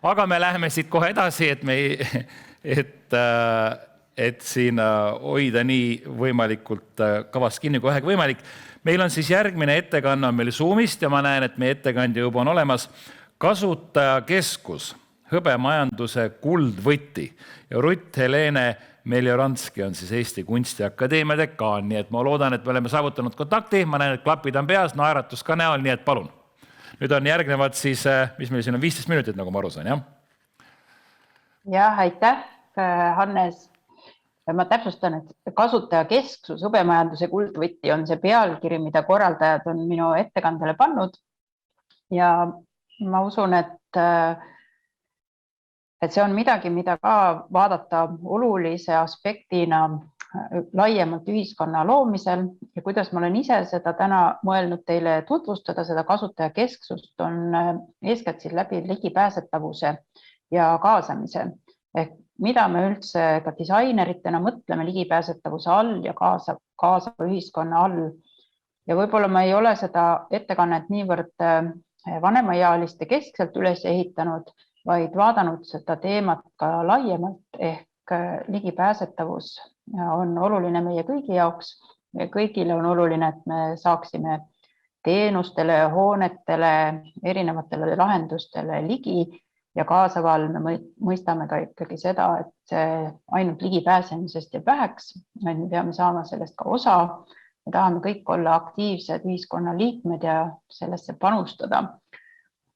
Aga me läheme siit kohe edasi, et siin hoida nii võimalikult kavast kinni kui vähegi võimalik. Meil on siis järgmine ettekanne on meil Zoomist ja ma näen, et meie ettekandja juba on olemas. Kasutajakeskus, hõbemajanduse kuldvõti. Ja Rutt Helene Meljoranski on siis Eesti Kunstiakadeemia dekaan, nii et ma loodan, et me oleme saavutanud kontakti. Ma näen, et klapid on peas, naeratus ka näol, nii et palun. Nüüd on järgnevad siis, mis meil siin on 15 minutit, nagu ma aru sain, jah? Jah, aitäh, Hannes. Ma täpsustan, et kasutajakesksus, hõbemajanduse kuldvõti on see pealkiri, mida korraldajad on minu ettekandele pannud. Ja ma usun, et see on midagi, mida ka vaadata olulise aspektina laiemalt ühiskonna loomisel ja kuidas ma olen ise seda täna mõelnud teile tutvustada, seda kasutajakesksust on eeskätt siis läbi ligipääsetavuse ja kaasamise. Ehk mida me üldse ka disaineritena mõtleme ligipääsetavuse all ja kaasava ühiskonna all. Ja võib-olla ma ei ole seda ettekannet niivõrd vanemaealiste keskselt üles ehitanud, vaid vaadanud seda teemat ka laiemalt ehk ligipääsetavus on oluline meie kõigi jaoks. Kõigile on oluline, et me saaksime teenustele, hoonetele, erinevatele lahendustele ligi ja kaasaval me mõistame ka ikkagi seda, et ainult ligipääsemisest jääb väheks, et me peame saama sellest ka osa. Me tahame kõik olla aktiivsed ühiskonna liikmed ja sellesse panustada.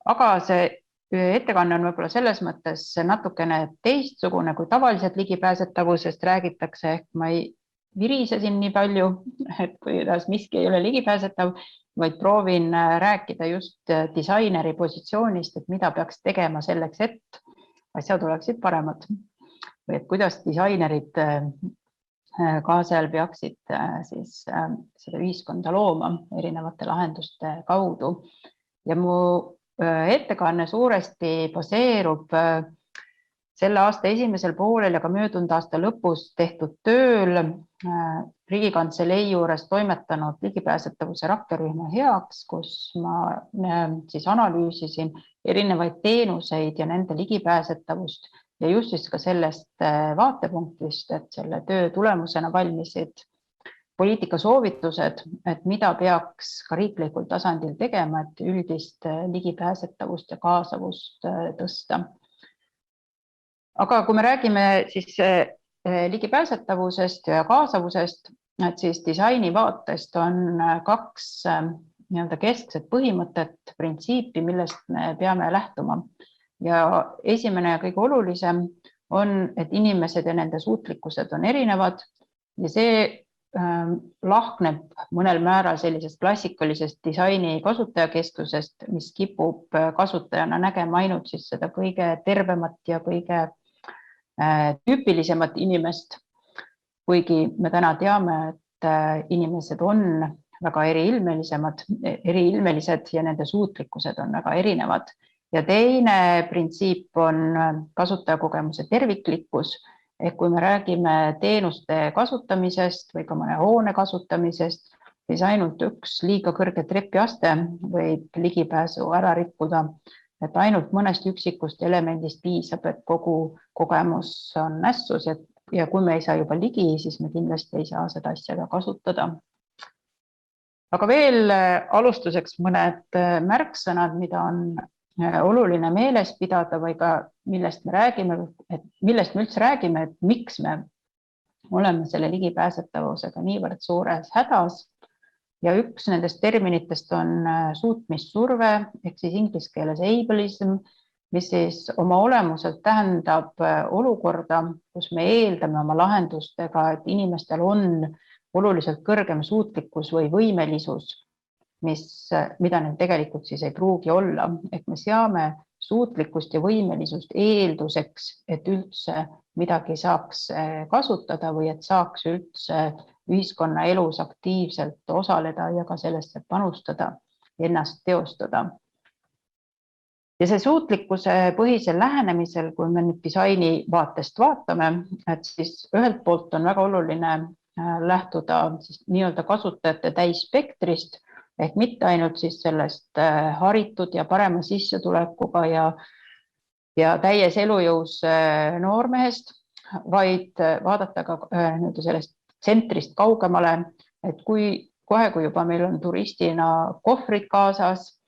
Aga see ettekanne on võib-olla selles mõttes natukene teistsugune, kui tavaliselt ligipääsetavusest räägitakse, ehk ma ei virise siin nii palju, et kuidas miski ei ole ligipääsetav, vaid proovin rääkida just disaineri positsioonist, et mida peaks tegema selleks, et asjad oleksid paremad. Või et kuidas disainerid ka seal peaksid siis seda ühiskonda looma erinevate lahenduste kaudu. Ja mu ettekanne suuresti baseerub selle aasta esimesel poolel ja ka möödunud aasta lõpus tehtud tööl Riigikantselei juures toimetanud ligipääsetavuse rakkerühma heaks, kus ma siis analüüsisin erinevaid teenuseid ja nende ligipääsetavust ja just siis ka sellest vaatepunktist, et selle töö tulemusena valmisid poliitikasoovitused, et mida peaks ka riiklikul tasandil tegema, et üldist ligipääsetavust ja kaasavust tõsta. Aga kui me räägime siis ligipääsetavusest ja kaasavusest, et siis disaini vaatest on kaks keskset põhimõtet, printsiipi, millest me peame lähtuma. Ja esimene ja kõige olulisem on, et inimesed ja nende suutlikkused on erinevad ja see lahkneb mõnel määral sellisest klassikalisest disaini kasutajakeskusest, mis kipub kasutajana nägema ainult siis seda kõige tervemat ja kõige tüüpilisemat inimest, kuigi me täna teame, et inimesed on väga eriilmelised ja nende suutlikkused on väga erinevad. Ja teine printsiip on kasutajakogemuse terviklikkus. Ehk kui me räägime teenuste kasutamisest või ka mõne hoone kasutamisest, siis ainult üks liiga kõrge trepiaste võib ligipääsu ära rikkuda, et ainult mõnest üksikust elemendist piisab, et kogu kogemus on nässus ja kui me ei saa juba ligi, siis me kindlasti ei saa seda asja ka kasutada. Aga veel alustuseks mõned märksõnad, mida on oluline meeles pidada või ka millest me üldse räägime, et miks me oleme selle ligipääsetavusega niivõrd suures hädas. Ja üks nendest terminitest on suutmissurve, ehk siis inglise keeles ableism, mis siis oma olemuselt tähendab olukorda, kus me eeldame oma lahendustega, et inimestel on oluliselt kõrgem suutlikkus või võimelisus, mida neil tegelikult siis ei pruugi olla. Ehk me seame suutlikkust ja võimelisust eelduseks, et üldse midagi saaks kasutada või et saaks üldse ühiskonna elus aktiivselt osaleda ja ka sellesse panustada, ennast teostada. Ja see suutlikkuse põhisel lähenemisel, kui me nüüd disaini vaatest vaatame, et siis ühelt poolt on väga oluline lähtuda siis nii-öelda kasutajate täisspektrist, ehk mitte ainult siis sellest haritud ja parema sissetulekuga ja ja täies elujõus noormehest, vaid vaadata ka sellest tsentrist kaugemale, et kui juba meil on turistina kohvrid kaasas,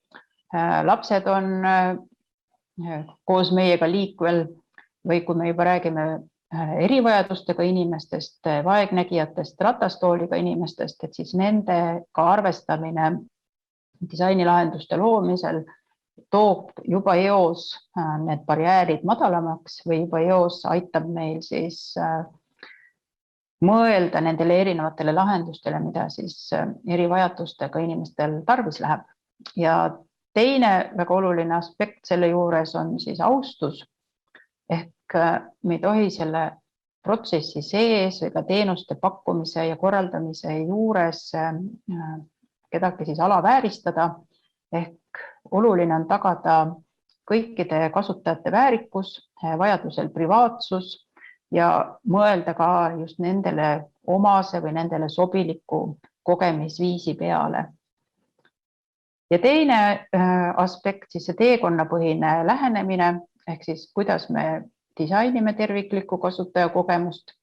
lapsed on koos meiega liikvel või kui me juba räägime erivajadustega inimestest, vaegnägijatest, ratastooliga inimestest, et siis nendega arvestamine disainilahenduste loomisel toob juba eos need barjäärid madalamaks või juba eos aitab meil siis mõelda nendele erinevatele lahendustele, mida siis erivajadustega inimestel tarvis läheb. Ja teine väga oluline aspekt selle juures on siis austus. Ehk me ei tohi selle protsessi sees või ka teenuste pakkumise ja korraldamise juures kedagi siis alavääristada. Ehk oluline on tagada kõikide kasutajate väärikus, vajadusel privaatsus ja mõelda ka just nendele omase või nendele sobiliku kogemisviisi peale. Ja teine aspekt, siis see teekonnapõhine lähenemine, ehk siis kuidas me disainime terviklikku kasutajakogemust.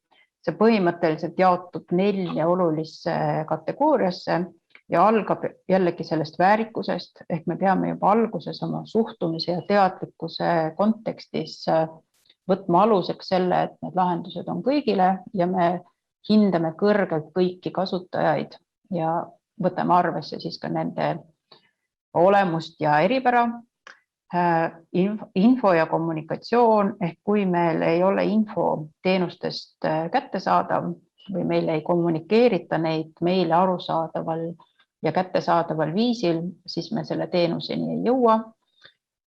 See põhimõtteliselt jaotub 4 olulisse kategooriasse ja algab jällegi sellest väärikusest, ehk me peame juba alguses oma suhtumise ja teadlikkuse kontekstis võtma aluseks selle, et need lahendused on kõigile ja me hindame kõrgelt kõiki kasutajaid ja võtame arvesse siis ka nende olemust ja eripära. Info ja kommunikatsioon, ehk kui meil ei ole info teenustest kättesaadav või meil ei kommunikeerita neid meile arusaadaval ja kättesaadaval viisil, siis me selle teenuseni ei jõua.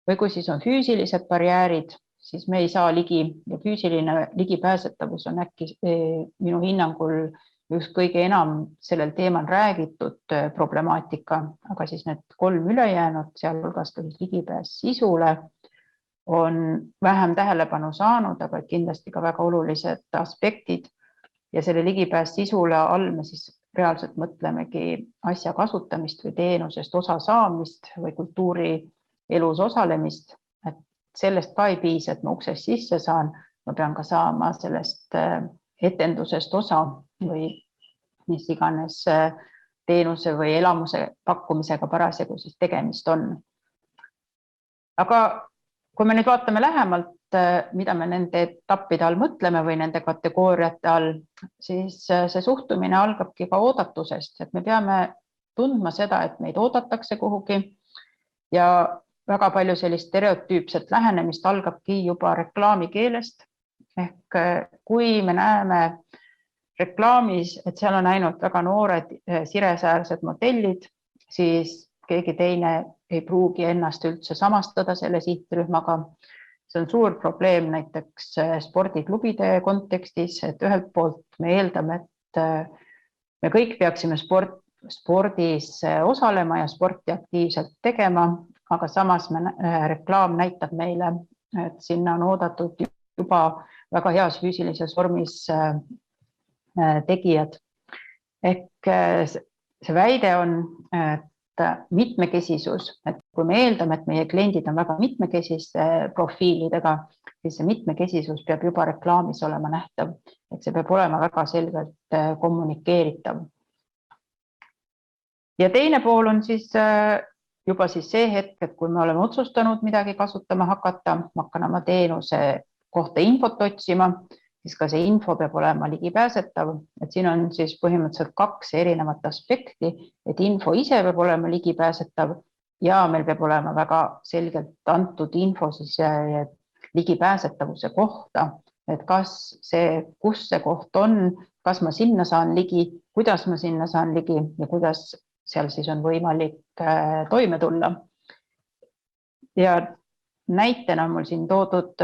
Või kui siis on füüsilised barjäärid, siis me ei saa ligi ja füüsiline ligipääsetavus on äkki minu hinnangul just kõige enam sellel teemal räägitud problemaatika, aga siis need 3 ülejäänud, sealhulgas ka ligipääs sisule, on vähem tähelepanu saanud, aga kindlasti ka väga olulised aspektid. Ja selle ligipääs sisule all me siis reaalselt mõtlemegi asja kasutamist või teenusest osa saamist või kultuuri elus osalemist. Et sellest ka ei piisa, et ma uksest sisse saan, ma pean ka saama sellest etendusest osa või mis iganes teenuse või elamuse pakkumisega parasjagu siis tegemist on. Aga kui me nüüd vaatame lähemalt, mida me nende etappide all mõtleme või nende kategooriate all, siis see suhtumine algabki ka oodatusest, et me peame tundma seda, et meid oodatakse kuhugi ja väga palju sellist stereotüüpset lähenemist algabki juba reklaamikeelest. Ehk kui me näeme reklaamis, et seal on ainult väga noored siresäärsed modellid, siis keegi teine ei pruugi ennast üldse samastada selle sihtrühmaga. See on suur probleem näiteks spordiklubide kontekstis, et ühelt poolt me eeldame, et me kõik peaksime spordis osalema ja sporti aktiivselt tegema, aga samas reklaam näitab meile, et sinna on oodatud juba väga heas füüsilises vormis tegijad. Ehk see väide on, et mitmekesisus, et kui me eeldame, et meie kliendid on väga mitmekesiste profiilidega, siis see mitmekesisus peab juba reklaamis olema nähtav, et see peab olema väga selgelt kommunikeeritav. Ja teine pool on siis juba siis see hetk, et kui me oleme otsustanud midagi kasutama hakata, ma hakkan oma teenuse kohta infot otsima, siis ka see info peab olema ligipääsetav, et siin on siis põhimõtteliselt 2 erinevat aspekti, et info ise peab olema ligipääsetav ja meil peab olema väga selgelt antud info siis ligipääsetavuse kohta, et kus see koht on, kas ma sinna saan ligi, kuidas ma sinna saan ligi ja kuidas seal siis on võimalik toime tulla. Ja näitena on mul siin toodud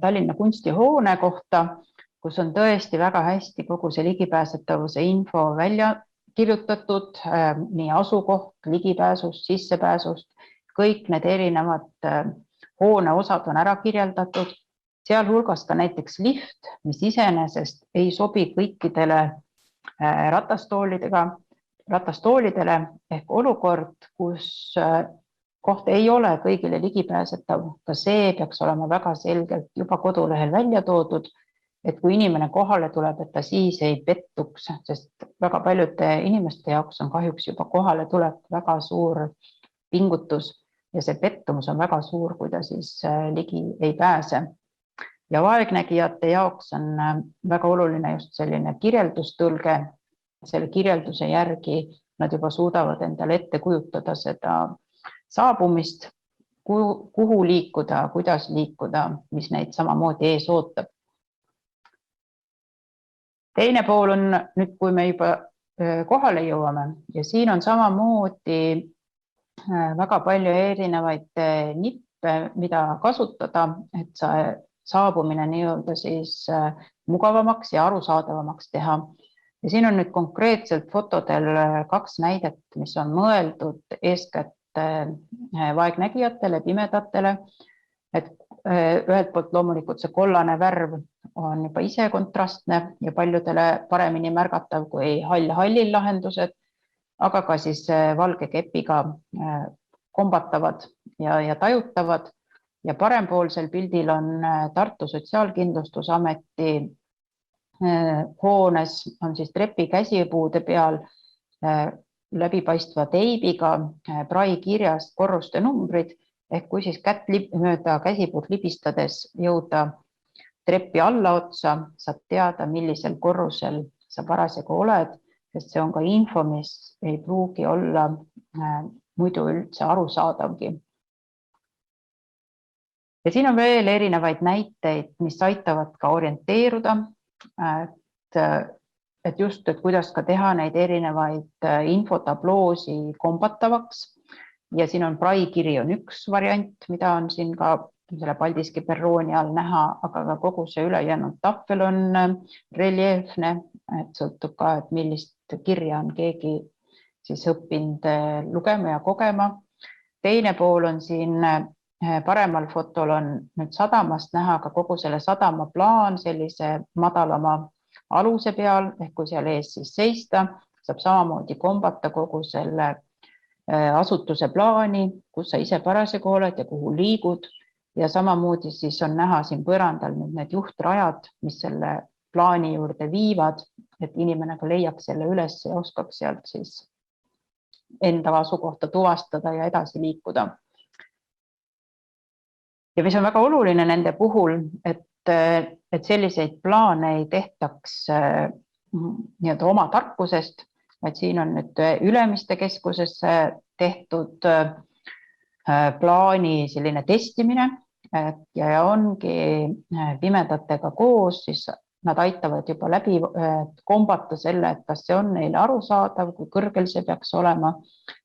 Tallinna kunstihoone kohta, kus on tõesti väga hästi kogu see ligipääsetavuse info välja kirjutatud, nii asukoht, ligipääsust, sissepääsust, kõik need erinevad hoone osad on ära kirjeldatud, sealhulgas ka näiteks lift, mis iseenesest ei sobi kõikidele ratastoolidele ehk olukord, kus koht ei ole kõigile ligipääsetav, ka see peaks olema väga selgelt juba kodulehel välja toodud, et kui inimene kohale tuleb, et ta siis ei pettuks, sest väga paljude inimeste jaoks on kahjuks juba kohale tulek väga suur pingutus ja see pettumus on väga suur, kui ta siis ligi ei pääse. Ja vaegnägijate jaoks on väga oluline just selline kirjeldustõlge, selle kirjelduse järgi nad juba suudavad endale ette kujutada seda saabumist, kuhu liikuda, kuidas liikuda, mis neid samamoodi ees ootab. Teine pool on nüüd, kui me juba kohale jõuame ja siin on samamoodi väga palju erinevaid nippe, mida kasutada, et saabumine nii-öelda siis mugavamaks ja arusaadavamaks teha. Ja siin on nüüd konkreetselt fotodel 2 näidet, mis on mõeldud eeskätt vaegnägijatele, pimedatele, et ühelt poolt loomulikult see kollane värv on juba ise kontrastne ja paljudele paremini märgatav kui hallil lahendused, aga ka siis valge kepiga kombatavad ja tajutavad. Ja parempoolsel pildil on Tartu Sotsiaalkindlustusameti hoones on siis trepi käsipuude peal läbipaistva teibiga prai kirjast korruste numbrid, ehk kui siis kätt mööda käsipuud libistades jõuda trepi alla otsa, saab teada, millisel korrusel sa parasjagu oled, sest see on ka info, mis ei pruugi olla muidu üldse arusaadavgi. Ja siin on veel erinevaid näiteid, mis aitavad ka orienteeruda, et just, et kuidas ka teha neid erinevaid infotabloosi kombatavaks. Ja siin on praikiri on üks variant, mida on siin ka selle Paldiski perrooni all näha, aga ka kogu see ülejäänud tahvel on reljeefne, et sõltub ka, et millist kirja on keegi siis õppinud lugema ja kogema. Teine pool on siin paremal fotol on nüüd sadamast näha ka kogu selle sadama plaan sellise madalama aluse peal, ehk kui seal ees siis seista, saab samamoodi kombata kogu selle asutuse plaani, kus sa ise parasjagu oled ja kuhu liigud. Ja samamoodi siis on näha siin põrandal need juhtrajad, mis selle plaani juurde viivad, et inimene ka leiaks selle üles ja oskaks sealt siis enda asukohta tuvastada ja edasi liikuda. Ja mis on väga oluline nende puhul, et selliseid plaane ei tehtaks nii-öelda oma tarkusest, vaid siin on nüüd Ülemiste keskuses tehtud plaani selline testimine ja ongi pimedatega koos, siis nad aitavad juba läbi kombata selle, et kas see on neile arusaadav, kui kõrgel see peaks olema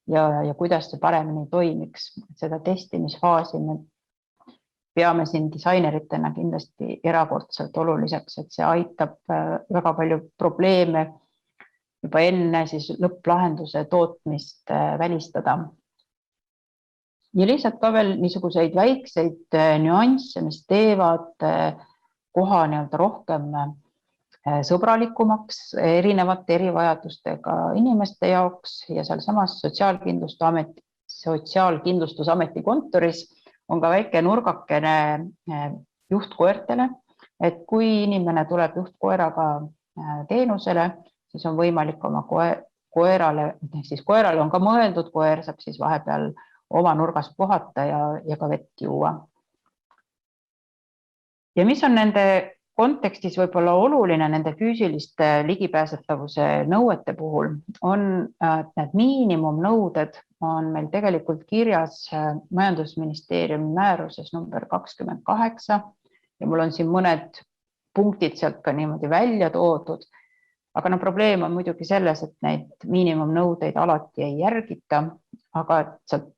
ja kuidas see paremini toimiks. Seda testimisfaasi me peame siin disaineritena kindlasti erakordselt oluliseks, et see aitab väga palju probleeme juba enne siis lõpplahenduse tootmist välistada. Ja lihtsalt ka veel niisuguseid väikseid nüansse, mis teevad koha nii-öelda rohkem sõbralikumaks erinevate erivajadustega inimeste jaoks ja seal samas Sotsiaalkindlustusameti kontoris on ka väike nurgakene juhtkoertele, et kui inimene tuleb juhtkoeraga teenusele, siis on võimalik oma koerale, siis koerale on ka mõeldud, koer saab siis vahepeal oma nurgas puhata ja ka vett juua. Ja mis on nende kontekstis võib-olla oluline nende füüsiliste ligipääsetavuse nõuete puhul, on need miinimumnõuded on meil tegelikult kirjas Majandusministeeriumi määruses number 28 ja mul on siin mõned punktid sealt ka niimoodi välja toodud, aga probleem on muidugi selles, et neid miinimumnõudeid alati ei järgita, aga sealt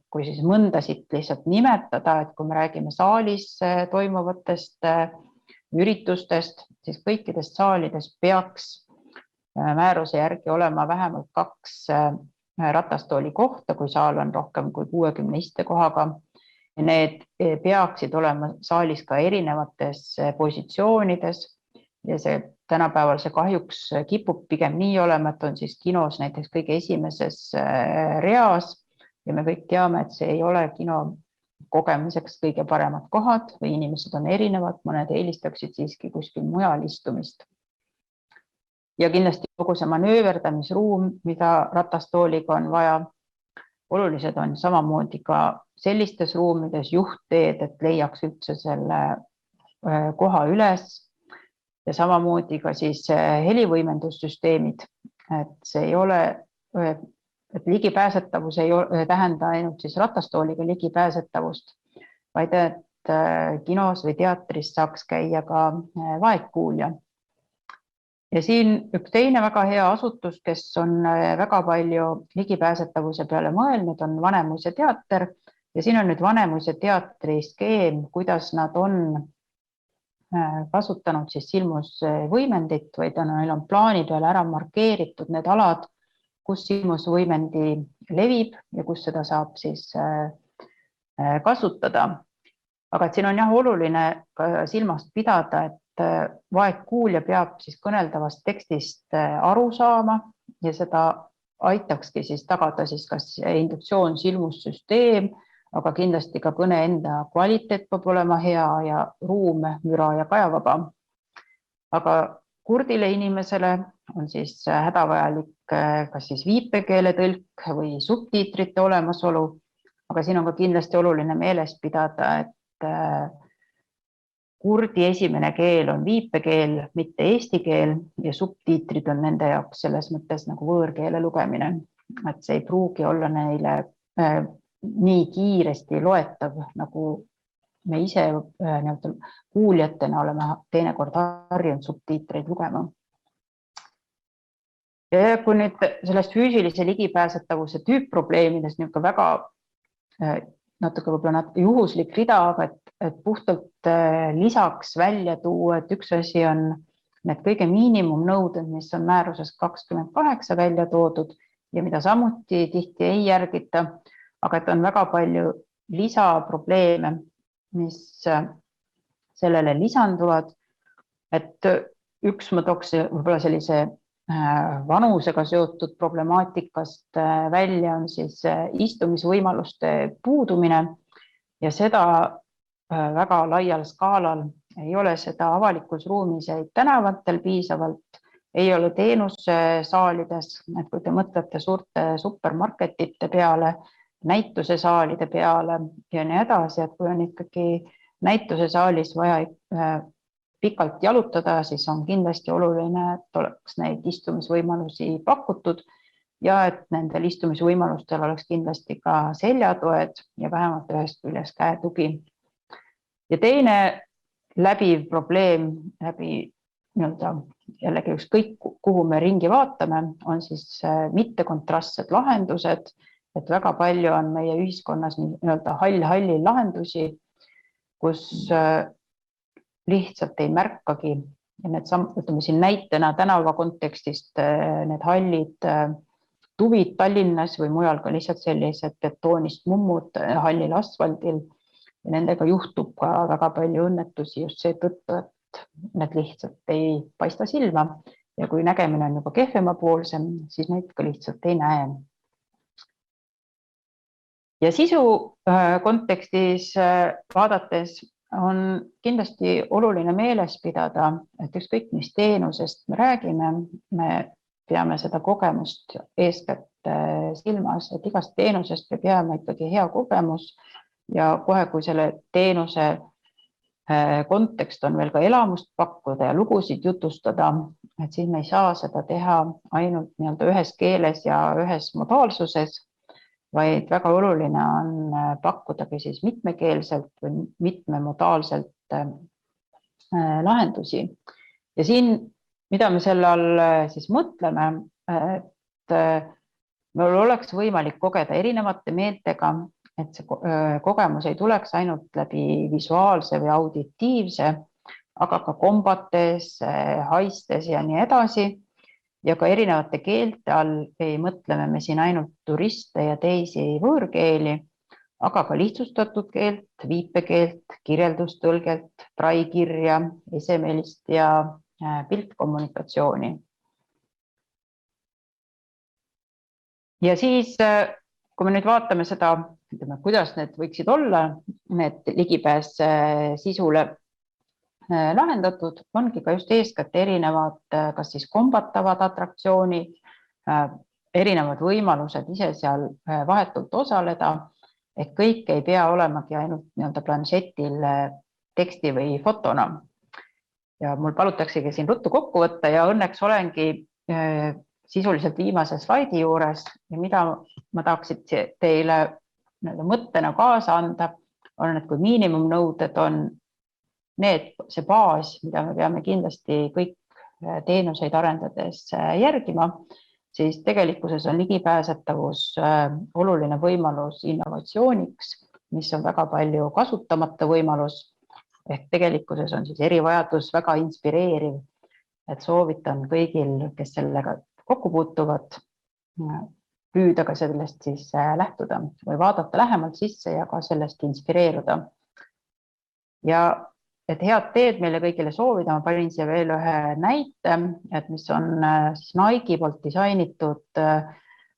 kui siis mõndasid lihtsalt nimetada, et kui me räägime saalis toimuvatest üritustest, siis kõikidest saalides peaks määruse järgi olema vähemalt 2 ratastooli kohta, kui saal on rohkem kui 60 istekohaga. Need peaksid olema saalis ka erinevates positsioonides ja see tänapäeval see kahjuks kipub pigem nii olema, et on siis kinos näiteks kõige esimeses reas ja me kõik teame, et see ei ole kino kogemiseks kõige paremad kohad või inimesed on erinevad, mõned eelistaksid siiski kuskil mujal istumist. Ja kindlasti kogu see manööverdamisruum, mida ratastooliga on vaja, olulised on samamoodi ka sellistes ruumides juhtteed, et leiaks üldse selle koha üles ja samamoodi ka siis helivõimendussüsteemid, et see ei ole, et ligipääsetavus ei tähenda ainult siis ratastooliga ligipääsetavust, vaid et kinos või teatris saaks käia ka vaegkuulja. Ja siin üks teine väga hea asutus, kes on väga palju ligipääsetavuse peale mõelnud, on Vanemuise teater ja siin on nüüd Vanemuise teatri skeem, kuidas nad on kasutanud siis silmusvõimendit, vaid neil on plaani peale ära markeeritud need alad, kus silmusvõimendi levib ja kus seda saab siis kasutada. Aga et siin on jah oluline ka silmast pidada, et vaegkuulja peab siis kõneldavast tekstist aru saama ja seda aitakski siis tagada siis kas induktsioon silmussüsteem, aga kindlasti ka kõne enda kvaliteet peab olema hea ja ruum, müra ja kajavaba. Aga kurdile inimesele on siis hädavajalik kas siis viipekeele tõlk või subtiitrite olemasolu, aga siin on ka kindlasti oluline meeles pidada, et kurdi esimene keel on viipekeel, mitte eesti keel ja subtiitrid on nende jaoks selles mõttes nagu võõrkeele lugemine, et see ei pruugi olla neile nii kiiresti loetav, nagu me ise kuuljatena oleme teinekord harjunud subtiitreid lugema. Ja kui nüüd sellest füüsilise ligipääsetavuse tüüpprobleemidest nüüd ka väga natuke võib-olla juhuslik rida, aga et puhtalt lisaks välja tuua, et üks asi on need kõige miinimumnõuded, mis on määruses 28 välja toodud ja mida samuti tihti ei järgita, aga et on väga palju lisaprobleeme, mis sellele lisanduvad. Et üks ma tooks võib-olla sellise vanusega seotud problemaatikast välja on siis istumisvõimaluste puudumine ja seda väga laial skaalal ei ole seda avalikus ruumis ja tänavatel piisavalt, ei ole teenussaalides, et kui te mõtlete suurte supermarketite peale, näitusesaalide peale ja nii edasi, et kui on ikkagi näitusesaalis vaja pikalt jalutada, siis on kindlasti oluline, et oleks neid istumisvõimalusi pakutud ja et nendel istumisvõimalustel oleks kindlasti ka seljatoed ja vähemalt ühest küljest käetugi. Ja teine läbiv probleem läbi jällegi ükskõik, kuhu me ringi vaatame, on siis mittekontrastsed lahendused, et väga palju on meie ühiskonnas hall-halli lahendusi, kus lihtsalt ei märkagi ja need ütleme siin näitena tänava kontekstist need hallid tuvid Tallinnas või mujal ka lihtsalt sellised betoonist mummud hallil asfaldil ja nendega juhtub ka väga palju õnnetusi just seetõttu, et need lihtsalt ei paista silma ja kui nägemine on juba kehvemapoolsem, siis neid ka lihtsalt ei näe. Ja sisu kontekstis vaadates on kindlasti oluline meeles pidada, et ükskõik mis teenusest me räägime, me peame seda kogemust eeskätt silmas, et igast teenusest peab jääma ikkagi hea kogemus ja kohe, kui selle teenuse kontekst on veel ka elamust pakkuda ja lugusid jutustada, et siis me ei saa seda teha ainult ühes keeles ja ühes modaalsuses, vaid väga oluline on pakkudagi siis mitmekeelselt või mitmemodaalselt lahendusi. Ja siin, mida me selle all siis mõtleme, et meil oleks võimalik kogeda erinevate meeltega, et see kogemus ei tuleks ainult läbi visuaalse või auditiivse, aga ka kombates, haistes ja nii edasi. Ja ka erinevate keelte all ei mõtleme me siin ainult turiste ja teisi võõrkeeli, aga ka lihtsustatud keelt, viipekeelt, kirjeldustõlget, traikirja, esemelist ja piltkommunikatsiooni. Ja siis kui me nüüd vaatame seda, kuidas need võiksid olla, need ligipääs sisule lahendatud, ongi ka just eeskätt erinevad, kas siis kombatavad atraktsioonid, erinevad võimalused ise seal vahetult osaleda, et kõik ei pea olemagi ainult planšetil teksti või fotona. Ja mul palutaksegi siin ruttu kokku võtta ja õnneks olengi sisuliselt viimase slaidi juures ja mida ma tahaksin teile mõttena kaasa anda, on, et kui miinimumnõuded on see baas, mida me peame kindlasti kõik teenuseid arendades järgima, siis tegelikkuses on ligipääsetavus oluline võimalus innovatsiooniks, mis on väga palju kasutamata võimalus, ehk tegelikkuses on siis erivajadus väga inspireeriv, et soovitan kõigil, kes sellega kokku puutuvad, püüda ka sellest siis lähtuda või vaadata lähemalt sisse ja ka sellest inspireeruda. Ja et head teed meile kõigile soovida, ma panin siia veel ühe näite, et mis on siis Nike poolt disainitud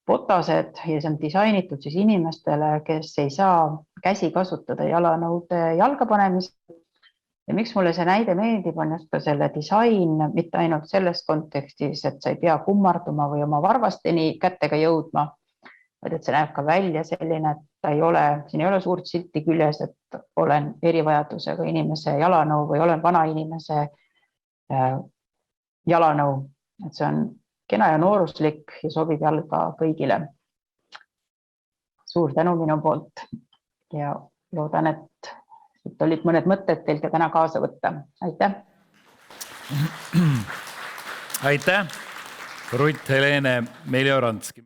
botased ja see on disainitud siis inimestele, kes ei saa käsi kasutada jalanõude jalga panemisel. Ja miks mulle see näide meeldib, on just ka selle disain, mitte ainult selles kontekstis, et sa ei pea kummarduma või oma varvasteni kättega jõudma, vaid et see näeb ka välja selline, et siin ei ole suurt silti küljes, et olen erivajadusega inimese jalanõu või olen vana inimese jalanõu. Et see on kena ja nooruslik ja sobib jalga kõigile. Suur tänu minu poolt ja loodan, et olid mõned mõtted teil ka täna kaasa võtta. Aitäh! Aitäh, Ruth Helene Melioranski!